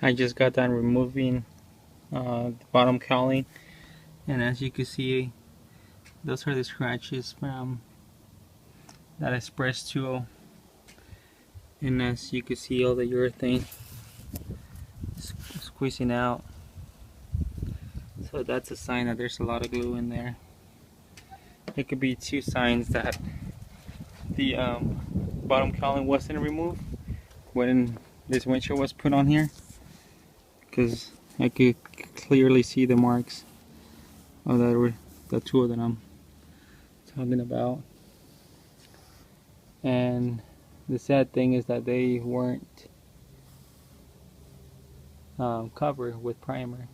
I just got done removing the bottom cowling, and as you can see, those are the scratches from that express tool. And as you can see, all the urethane squeezing out, so that's a sign that there's a lot of glue in there. It could be two signs that the bottom cowling wasn't removed when this windshield was put on here, because I could clearly see the marks of the tool that I'm talking about. And the sad thing is that they weren't covered with primer.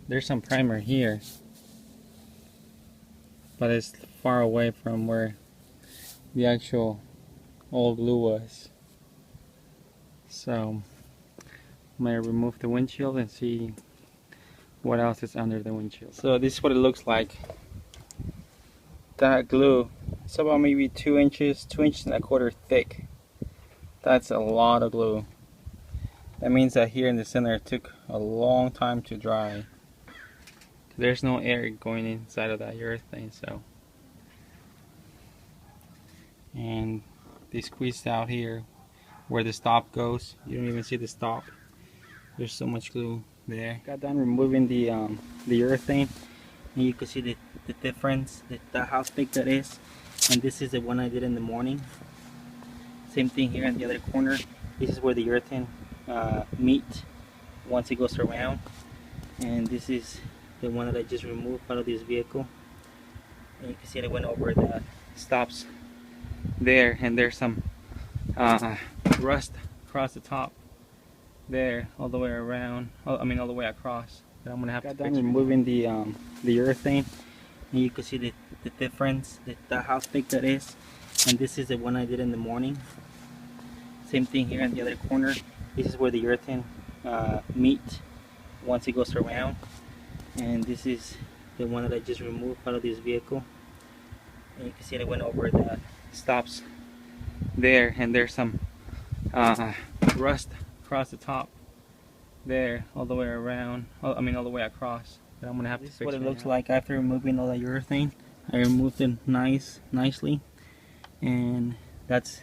There's some primer here, but it's far away from where the actual old glue was. So I'm going to remove the windshield and see what else is under the windshield. So this is what it looks like. That glue, it's about maybe 2 inches, 2.25 inches thick. That's a lot of glue. That means that here in the center it took a long time to dry. There's no air going inside of that urethane, so. And they squeezed out here where the stop goes. You don't even see the stop. There's so much glue there. Got done removing the urethane, and you can see the difference, how thick that is. And this is the one I did in the morning. Same thing here in the other corner. This is where the urethane meet once it goes around. And this is the one that I just removed out of this vehicle. And you can see it went over the stops there, and there's some rust across the top there, all the way around. All the way across. But I'm gonna have to fix removing the urethane, and you can see the difference, how thick that is. And this is the one I did in the morning. Same thing here in the other corner. This is where the urethane meet once it goes around. And this is the one that I just removed out of this vehicle. And you can see it went over the stops there, and there's some rust across the top there, all the way around. All the way across. But I'm gonna have to fix it. This is what it looks like after removing all the urethane. I removed it nicely, and that's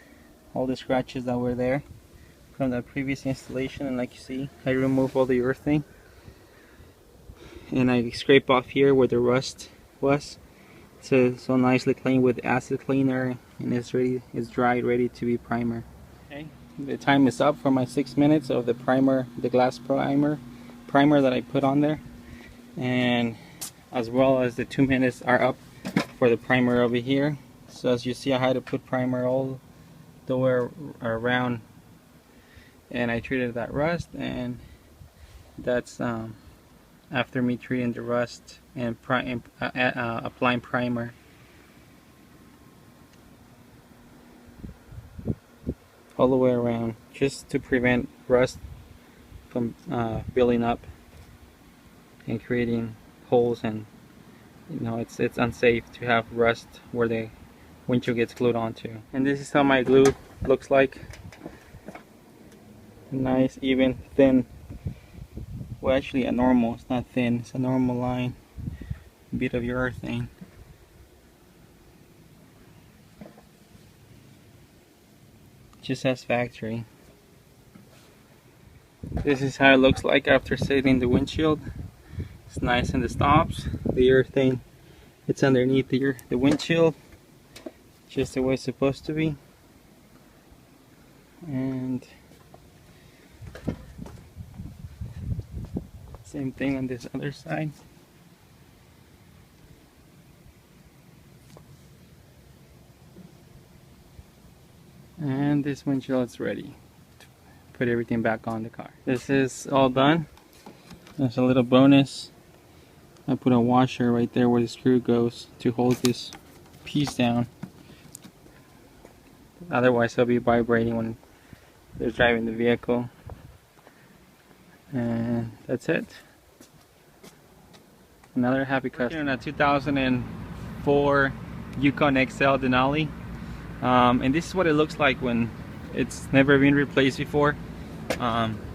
all the scratches that were there from the previous installation. And like you see, I removed all the urethane, and I scrape off here where the rust was. So nicely clean with acid cleaner, and it's dried, ready to be primer. Okay, the time is up for my 6 minutes of the primer, the glass primer that I put on there, and as well as the 2 minutes are up for the primer over here. So as you see, I had to put primer all the way around, and I treated that rust, and that's after me treating the rust and applying primer. All the way around, just to prevent rust from building up and creating holes, and it's unsafe to have rust where the windshield gets glued onto. And this is how my glue looks like. Nice, even, thin. Well, actually a normal, it's not thin, it's a normal line, bit of urethane. Just as factory. This is how it looks like after setting the windshield. It's nice in the stops. The urethane, it's underneath the windshield, just the way it's supposed to be. And same thing on this other side. And this windshield is ready to put everything back on the car. This is all done. There's a little bonus. I put a washer right there where the screw goes to hold this piece down. Otherwise it'll be vibrating when they're driving the vehicle. And that's it. Another happy customer. In a 2004 Yukon XL Denali. And this is what it looks like when It's never been replaced before.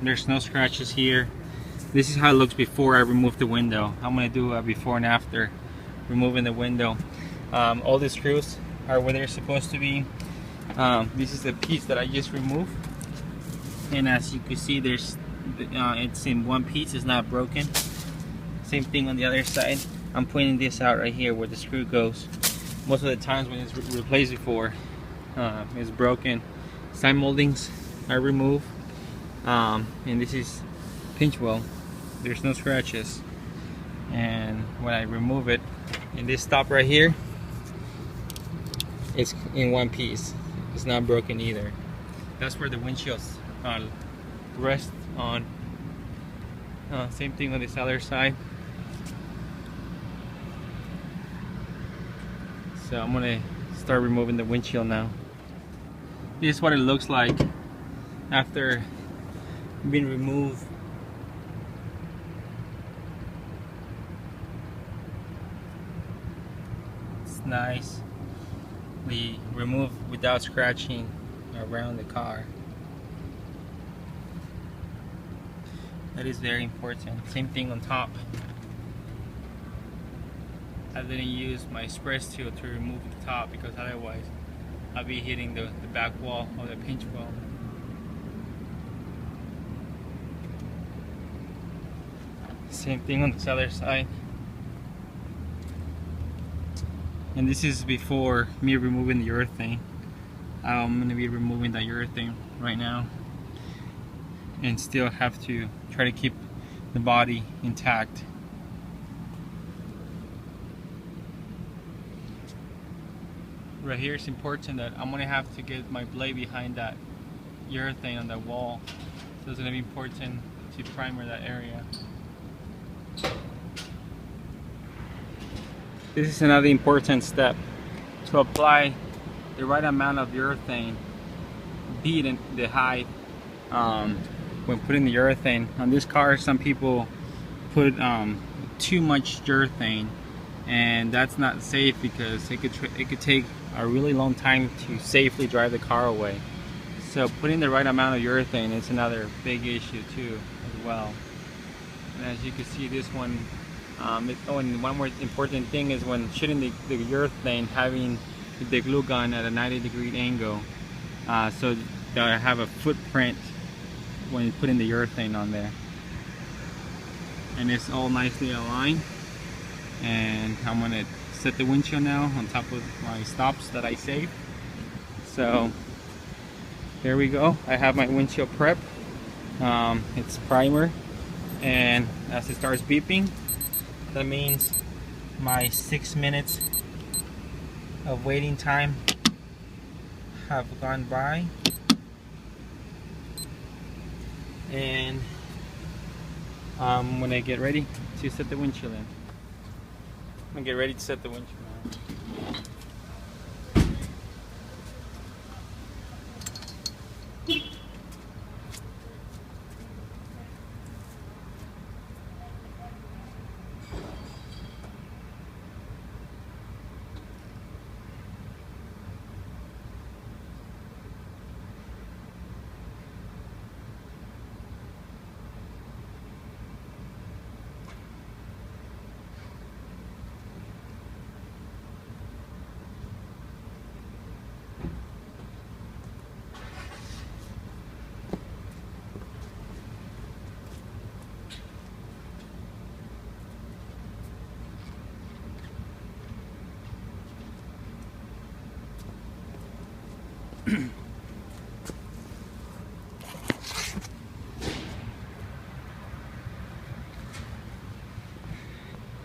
There's no scratches here. This is how it looks before I remove the window. I'm gonna do a before and after removing the window. All the screws are where they're supposed to be. This is the piece that I just removed, and as you can see, there's it's in one piece. It's not broken. Same thing on the other side. I'm pointing this out right here where the screw goes. Most of the times when it's replaced before, it's broken. Side moldings are removed, and this is pinch weld. There's no scratches, and when I remove it, in this stop right here, it's in one piece. It's not broken either. That's where the windshields rest on. Same thing on this other side. So I'm gonna start removing the windshield now. This is what it looks like after being removed. It's nice. We remove without scratching around the car. That is very important. Same thing on top. I didn't use my express tool to remove the top because otherwise I'll be hitting the back wall of the pinch weld. Same thing on this other side. And this is before me removing the urethane. I'm going to be removing the urethane right now, and still have to try to keep the body intact. Right here it's important that I'm going to have to get my blade behind that urethane on the wall. So it's going to be important to primer that area. This is another important step. To apply the right amount of urethane, beat in the height when putting the urethane. On this car, some people put too much urethane, and that's not safe because it could take a really long time to safely drive the car away. So putting the right amount of urethane is another big issue too as well. And as you can see, this one, and one more important thing is when shooting the urethane, having the glue gun at a 90-degree angle, so that I have a footprint when you putting the urethane on there. And it's all nicely aligned. And I'm gonna set the windshield now on top of my stops that I saved. So there we go. I have my windshield prep. It's primer, and as it starts beeping, that means my 6 minutes of waiting time have gone by, and I'm gonna get ready to set the windshield in. I'm gonna get ready to set the windshield in.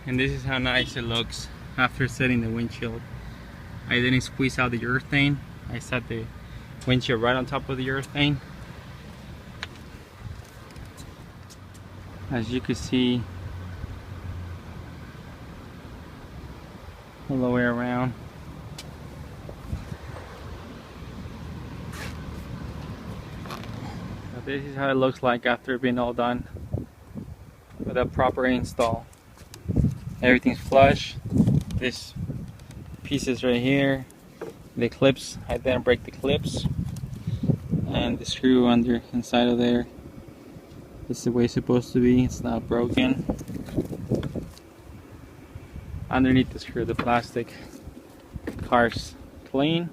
And this is how nice it looks after setting the windshield. I didn't squeeze out the urethane. I set the windshield right on top of the urethane. As you can see, all the way around. So this is how it looks like after being all done with a proper install. Everything's flush. This piece is right here. The clips, I didn't break the clips. And the screw under inside of there, it's the way it's supposed to be. It's not broken. Underneath the screw, the plastic, car's clean.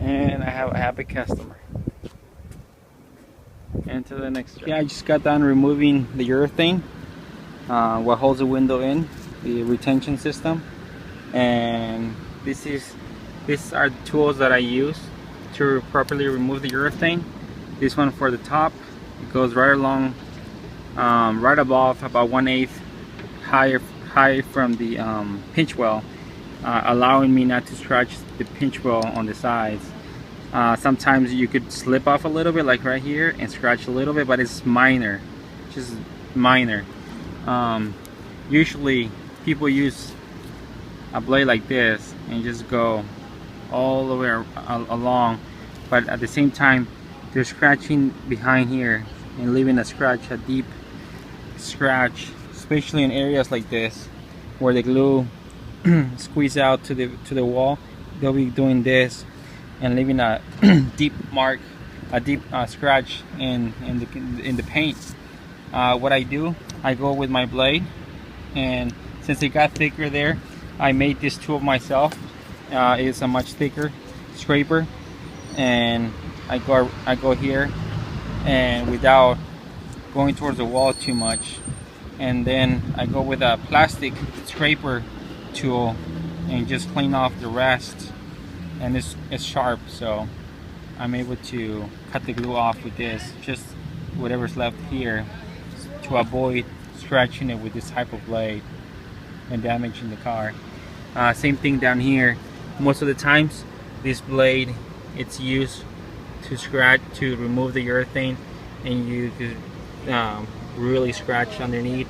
And I have a happy customer. And to the next job. Yeah, I just got done removing the urethane, what holds the window in, the retention system. And these are the tools that I use to properly remove the urethane. This one for the top, it goes right along, right above, about 1/8 high from the pinch well, allowing me not to scratch the pinch well on the sides. Sometimes you could slip off a little bit, like right here, and scratch a little bit, but it's minor, just minor. Usually people use a blade like this and just go all the way along, but at the same time they're scratching behind here and leaving a scratch, a deep scratch, especially in areas like this where the glue squeeze out to the wall. They'll be doing this and leaving a deep mark, a deep scratch in the paint. What I do, I go with my blade, and since it got thicker there, I made this tool myself. It's a much thicker scraper, and I go here, and without going towards the wall too much, and then I go with a plastic scraper tool and just clean off the rest. And it's sharp, so I'm able to cut the glue off with this, just whatever's left here, to avoid scratching it with this type of blade and damaging the car. Same thing down here. Most of the times this blade, it's used to remove the urethane, and you could really scratch underneath.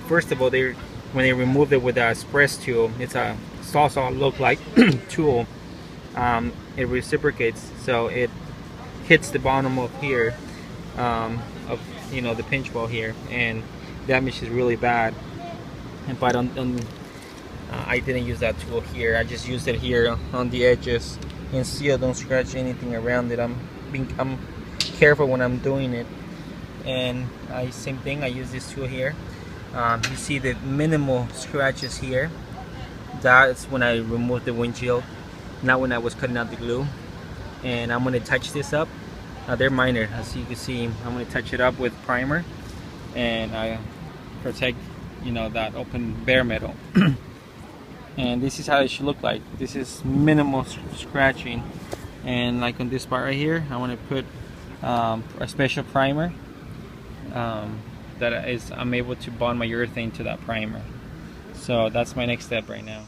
First of all, when they removed it with a express tool, it's also a look-like tool. It reciprocates, so it hits the bottom of here, of the pinch well here, and damage is really bad. But I didn't use that tool here. I just used it here on the edges, and still don't scratch anything around it. I'm careful when I'm doing it. And same thing, I use this tool here. You see the minimal scratches here. That's when I removed the windshield, not when I was cutting out the glue. And I'm going to touch this up. They're minor, as you can see. I'm going to touch it up with primer, and I protect that open bare metal. And this is how it should look like. This is minimal scratching. And like on this part right here, I want to put a special primer I'm able to bond my urethane to that primer. So that's my next step right now.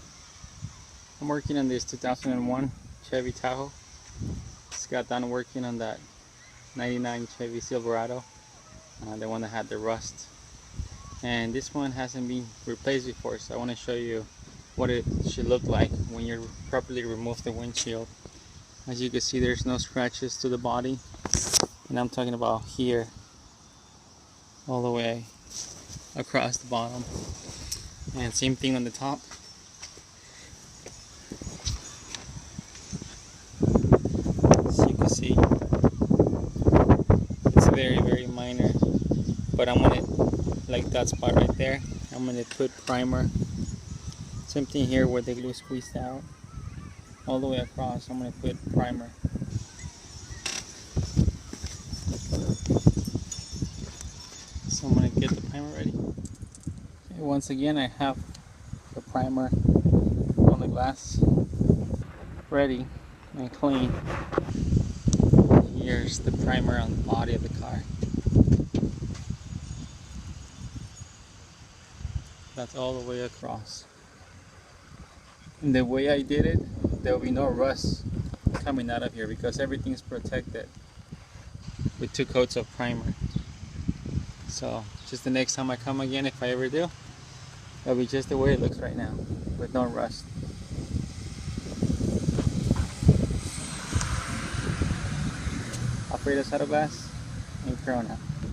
I'm working on this 2001 Chevy Tahoe. Just got done working on that 99 Chevy Silverado, the one that had the rust. And this one hasn't been replaced before, so I want to show you what it should look like when you properly remove the windshield. As you can see, there's no scratches to the body, and I'm talking about here all the way across the bottom. And same thing on the top. As you can see, it's very, very minor, but I'm gonna, like that spot right there, I'm gonna put primer. Same thing here where the glue squeezed out all the way across. I'm gonna put primer. So I'm gonna get the primer ready. Okay, once again, I have the primer on the glass ready and clean. Here's the primer on the body of the car. That's all the way across. And the way I did it, there will be no rust coming out of here because everything's protected with 2 coats of primer. So just the next time I come again, if I ever do, it'll be just the way it looks right now, with no rust. Alfredo Saddle Glass and Corona.